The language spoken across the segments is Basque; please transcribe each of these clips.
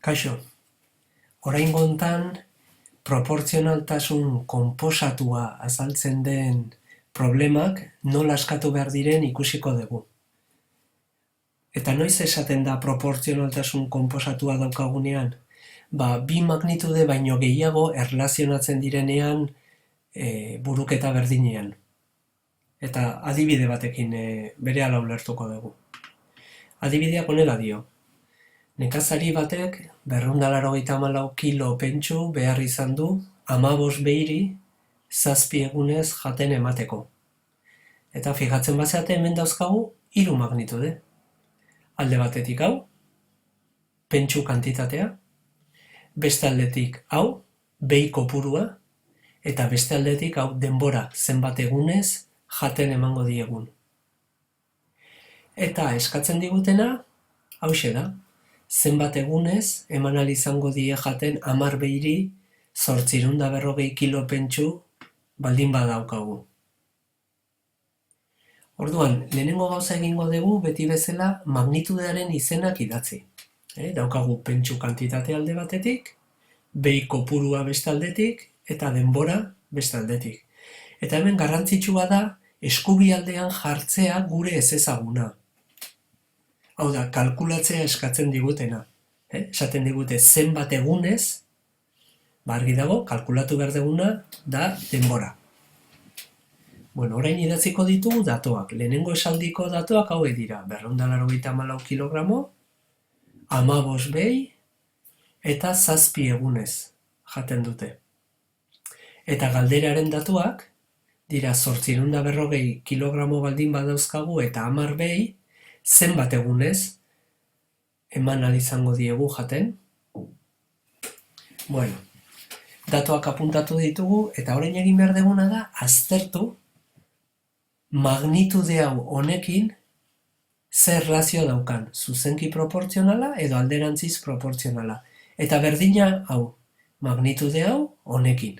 Kaixo, oraingo hontan proportzionaltasun konposatua azaltzen den problemak nola askatu behar diren ikusiko dugu. Eta noiz esaten da proportzionaltasun konposatua daukagunean? Bi magnitude baino gehiago erlazionatzen direnean buruketa berdinean. Eta adibide batekin berehala ulertuko dugu. Adibideak honela dio. Nekazari batek 284 kilo pentsu behar izan du 15 behiri 7 egunez jaten emateko. Eta fijatzen bazeate hemen dauzkagu 3 magnitude. Alde batetik hau, pentsu kantitatea, beste aldetik hau, behi kopurua, eta beste aldetik hau denbora zenbat egunez jaten emango diegun. Eta eskatzen digutena, hauxe da. Zenbat egunez eman ahal izango die jaten 10 behiri 840 kilo pentsu baldin badaukagu. Orduan, lehenengo gauza egingo dugu beti bezala magnitudearen izenak idatzi. Daukagu pentsu kantitate alde batetik, behi kopurua beste aldetik eta denbora beste aldetik. Eta hemen garrantzitsua da eskubialdean jartzea gure ezezaguna. Hau da, kalkulatzea eskatzen digutena. Esaten digute zenbat egunez, argi dago, kalkulatu behar duguna da denbora. Orain idatziko ditugu datoak. Lehenengo esaldiko datoak hauek dira. 284 kilogramo, 15 behi eta 7 egunez jaten dute. Eta galderaren datuak dira 840 kilogramo baldin badauzkagu eta 10 behi, zenbat egunez eman ahal izango diegu jaten. Datuak apuntatu ditugu eta orain egin behar duguna da aztertu magnitude hau honekin zer erlazio daukan, zuzenki proportzionala edo alderantziz proportzionala. Eta berdina hau, magnitude hau honekin.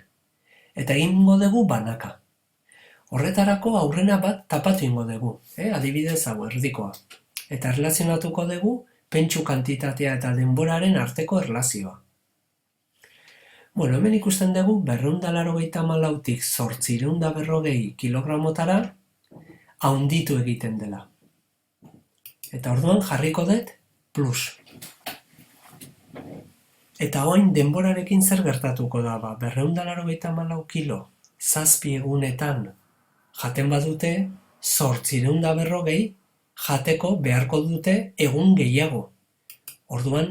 Eta egingo dugu banaka. Horretarako aurrena bat tapatu ingo dugu, adibidez hau erdikoa. Eta erlazionatuko dugu pentsu kantitatea eta denboraren arteko erlazioa. Hemen ikusten dugu 284tik 840 kilogramotara haunditu egiten dela. Eta orduan jarriko dut plus. Eta orain denborarekin zer gertatuko da? 284 kilo 7 egunetan jaten badute 840 jateko beharko dute egun gehiago. Orduan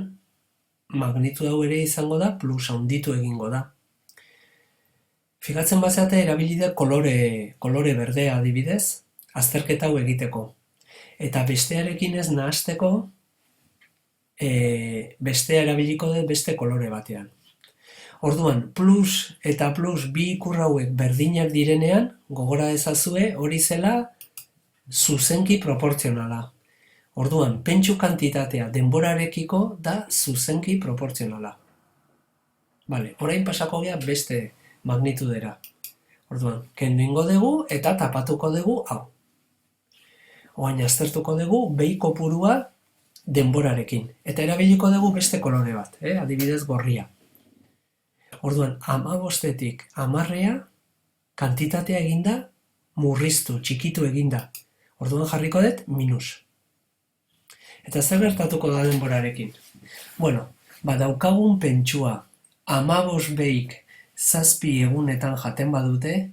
magnitu hau ere izango da plus haunditu egingo da. Fijatzen bazeate erabilide kolore berdea adibidez, azterketa hau egiteko. Eta bestearekin ez nahasteko, bestea erabiliko dut beste kolore batean. Orduan, plus eta plus bi ikur hauek berdinak direnean, gogora ezazue hori zela zuzenki proportzionala. Orduan, pentsu kantitatea denborarekiko da zuzenki proportzionala. Orain pasako gea beste magnitudera. Orduan, kendu ingo dugu eta tapatuko dugu hau. Orain aztertuko dugu behi kopurua denborarekin. Eta erabiliko dugu beste kolore bat, adibidez gorria. Orduan, 15tik 10 kantitatea eginda murriztu, txikitu eginda. Orduan jarriko dut minus. Eta zer gertatuko da denborarekin? Daukagun pentsua 15 behik 7 egunetan jaten badute,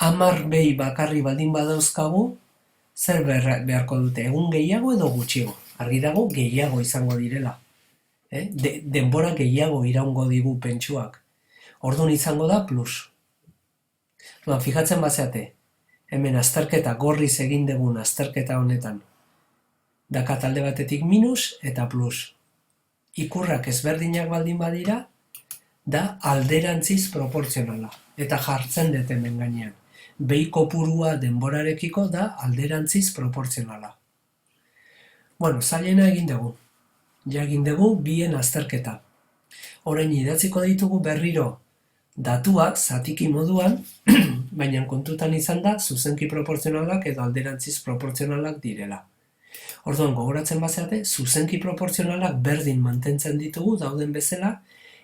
10 behi bakarri baldin badauzkagu, zer beharko dute, egun gehiago edo gutxiago? Argi dago gehiago izango direla. Denbora gehiago iraungo digu pentsuak. Orduan izango da plus. Fijatzen bazeate, hemen azterketa gorriz egin dugun azterketa honetan. Dakat alde batetik minus eta plus. Ikurrak ezberdinak baldin badira, da alderantziz proportzionala. Eta jartzen dut hemen gainean. Behi kopurua denborarekiko da alderantziz proportzionala. Zailena egin dugu. Egin dugu bien azterketa. Orain idatziko ditugu berriro datuak zatiki moduan, baina kontutan izan da zuzenki proportzionalak edo alderantziz proportzionalak direla. Orduan gogoratzen bazeate, zuzenki proportzionalak berdin mantentzen ditugu dauden bezala,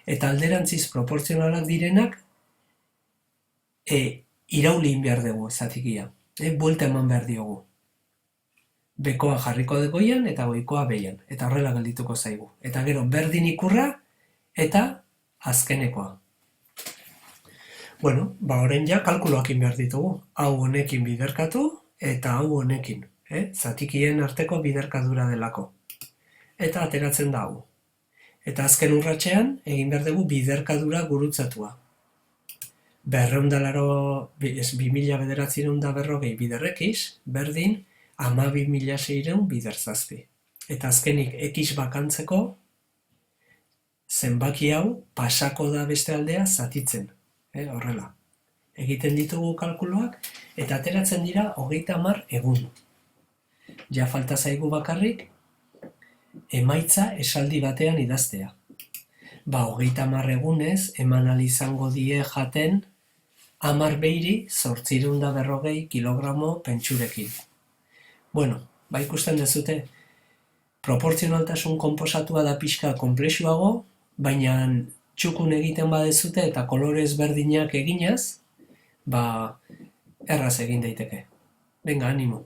eta alderantziz proportzionalak direnak irauli egin behar dugu zatikia. Buelta eman behar diogu. Bekoa jarriko degoian eta goikoa behian. Eta horrela geldituko zaigu. Eta gero berdin ikurra eta azkenekoa. Bueno, orain ja kalkuloak egin behar ditugu. Hau honekin biderkatu eta hau honekin. Zatikien arteko biderkadura delako. Eta ateratzen da hau. Eta azken urratsean egin behar dugu biderkadura gurutzatua. 2000 biderrekiz, berdin 12.600 biderzazpi. Eta azkenik x bakantzeko, zenbaki hau pasako da beste aldea zatitzen. Horrela. Egiten ditugu kalkuloak, eta ateratzen dira 30 egun. Ja falta zaigu bakarrik, emaitza esaldi batean idaztea. 30 egunez, eman ahal izango die jaten 10 beiri 840 kilogramo pentsurekin. Bueno, ikusten dezute, proportzionaltasun konposatua da pixka konplexuago, baina txukun egiten badezute eta kolore ezberdinak eginaz, erraz egin daiteke. Venga, animo!